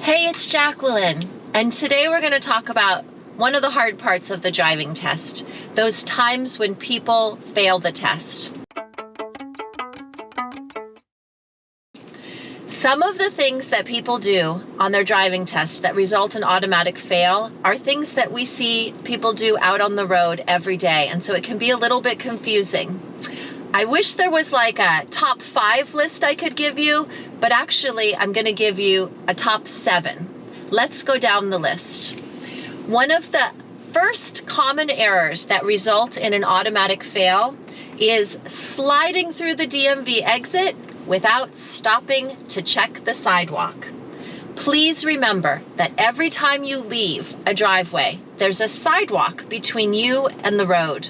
Hey, it's Jacqueline, and today we're going to talk about one of the hard parts of the driving test, those times when people fail the test. Some of the things that people do on their driving tests that result in automatic fail are things that we see people do out on the road every day, and so it can be a little bit confusing. I wish there was like a top 5 list I could give you, but actually I'm going to give you a top 7. Let's go down the list. One of the first common errors that result in an automatic fail is sliding through the DMV exit without stopping to check the sidewalk. Please remember that every time you leave a driveway, there's a sidewalk between you and the road.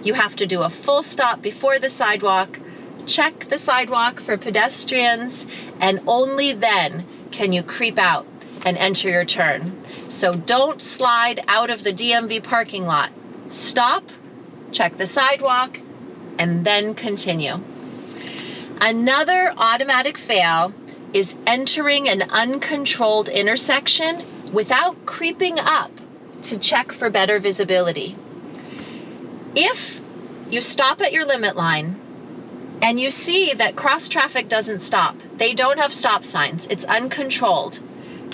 You have to do a full stop before the sidewalk, check the sidewalk for pedestrians, and only then can you creep out and enter your turn. So don't slide out of the DMV parking lot. Stop, check the sidewalk, and then continue. Another automatic fail is entering an uncontrolled intersection without creeping up to check for better visibility. If you stop at your limit line and you see that cross traffic doesn't stop, they don't have stop signs, it's uncontrolled,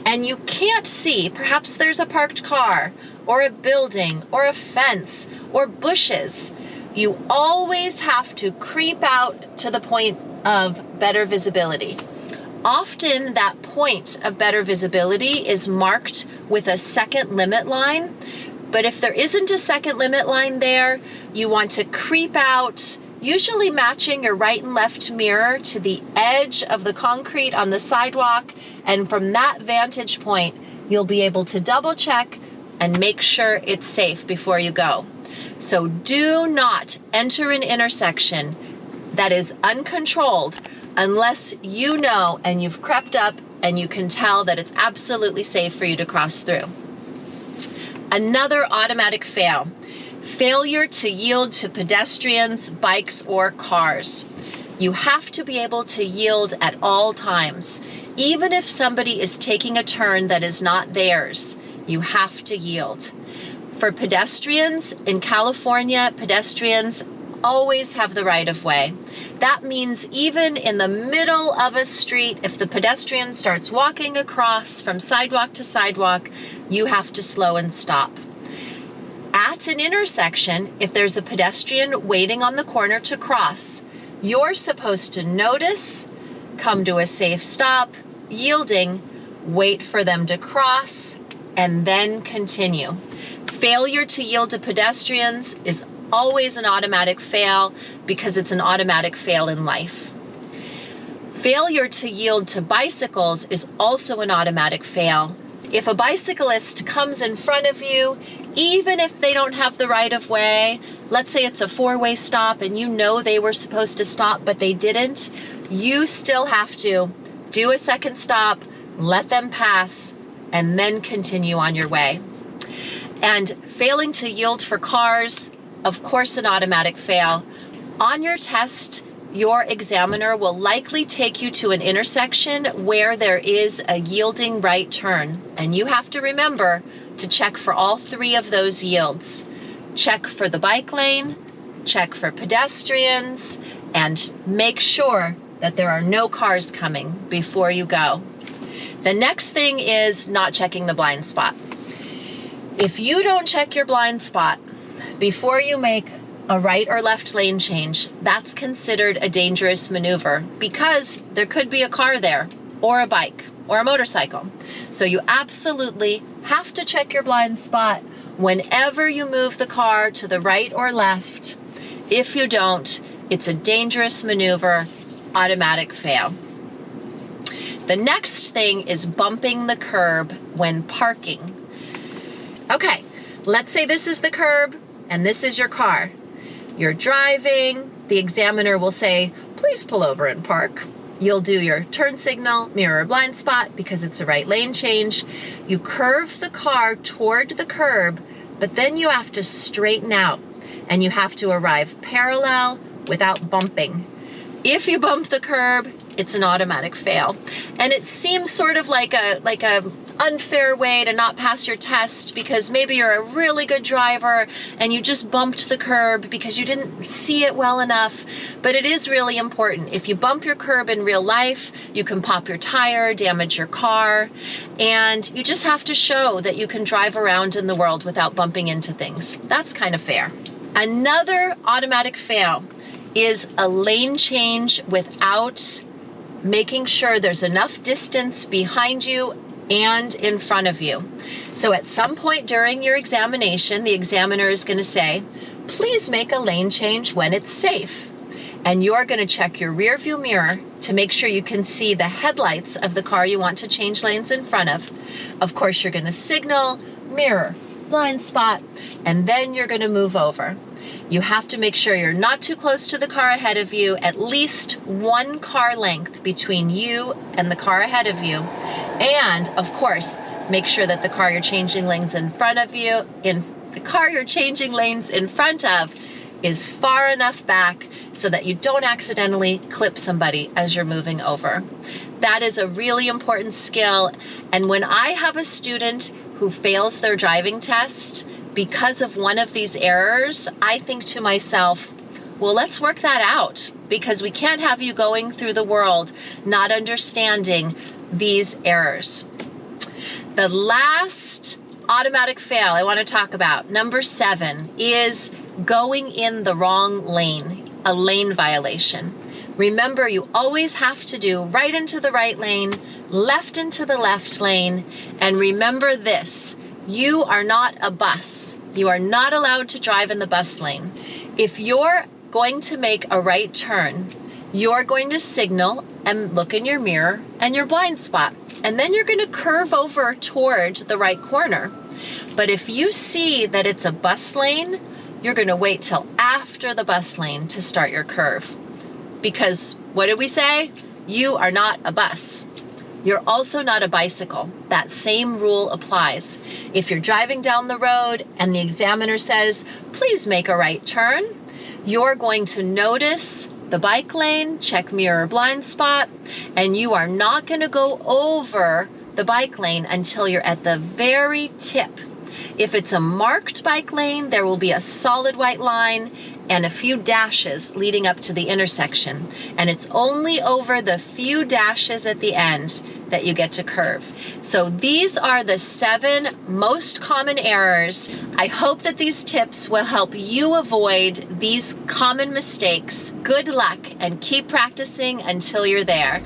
and you can't see, perhaps there's a parked car or a building or a fence or bushes, you always have to creep out to the point of better visibility. Often that point of better visibility is marked with a second limit line. But if there isn't a second limit line there, you want to creep out, usually matching your right and left mirror to the edge of the concrete on the sidewalk. And from that vantage point, you'll be able to double check and make sure it's safe before you go. So do not enter an intersection that is uncontrolled unless you know and you've crept up and you can tell that it's absolutely safe for you to cross through. Another automatic fail, failure to yield to pedestrians, bikes, or cars. You have to be able to yield at all times. Even if somebody is taking a turn that is not theirs, you have to yield. For pedestrians in California, pedestrians always have the right of way. That means even in the middle of a street, if the pedestrian starts walking across from sidewalk to sidewalk, you have to slow and stop. At an intersection, if there's a pedestrian waiting on the corner to cross, you're supposed to notice, come to a safe stop, yielding, wait for them to cross, and then continue. Failure to yield to pedestrians is always an automatic fail because it's an automatic fail in life. Failure to yield to bicycles is also an automatic fail. If a bicyclist comes in front of you, even if they don't have the right of way, let's say it's a 4-way stop and you know they were supposed to stop but they didn't, you still have to do a second stop, let them pass, and then continue on your way. And failing to yield for cars, of course, an automatic fail. On your test, your examiner will likely take you to an intersection where there is a yielding right turn. And you have to remember to check for all 3 of those yields. Check for the bike lane, check for pedestrians, and make sure that there are no cars coming before you go. The next thing is not checking the blind spot. If you don't check your blind spot before you make a right or left lane change, that's considered a dangerous maneuver because there could be a car there or a bike or a motorcycle. So you absolutely have to check your blind spot whenever you move the car to the right or left. If you don't, it's a dangerous maneuver, automatic fail. The next thing is bumping the curb when parking. Okay, let's say this is the curb and this is your car. You're driving, the examiner will say, please pull over and park. You'll do your turn signal, mirror blind spot because it's a right lane change. You curve the car toward the curb, but then you have to straighten out and you have to arrive parallel without bumping. If you bump the curb, it's an automatic fail. And it seems sort of like a unfair way to not pass your test because maybe you're a really good driver and you just bumped the curb because you didn't see it well enough. But it is really important. If you bump your curb in real life, you can pop your tire, damage your car, and you just have to show that you can drive around in the world without bumping into things. That's kind of fair. Another automatic fail is a lane change without making sure there's enough distance behind you and in front of you. So at some point during your examination, the examiner is going to say, please make a lane change when it's safe. And you're going to check your rear view mirror to make sure you can see the headlights of the car you want to change lanes in front of. Of course, you're going to signal, mirror, blind spot, and then you're going to move over. You have to make sure you're not too close to the car ahead of you, at least one car length between you and the car ahead of you. And of course, make sure that the car you're changing lanes in front of is far enough back so that you don't accidentally clip somebody as you're moving over. That is a really important skill. And when I have a student who fails their driving test because of one of these errors, I think to myself, well, let's work that out, because we can't have you going through the world not understanding these errors. The last automatic fail I want to talk about, number 7, is going in the wrong lane, a lane violation. Remember, you always have to do right into the right lane, left into the left lane, and remember this, you are not a bus. You are not allowed to drive in the bus lane. If you're going to make a right turn, you're going to signal and look in your mirror and your blind spot, and then you're going to curve over toward the right corner. But if you see that it's a bus lane, you're going to wait till after the bus lane to start your curve. Because what did we say? You are not a bus. You're also not a bicycle. That same rule applies. If you're driving down the road and the examiner says, please make a right turn, you're going to notice the bike lane, check mirror blind spot, and you are not going to go over the bike lane until you're at the very tip. If it's a marked bike lane, there will be a solid white line and a few dashes leading up to the intersection. And it's only over the few dashes at the end that you get to curve. So these are the 7 most common errors. I hope that these tips will help you avoid these common mistakes. Good luck and keep practicing until you're there.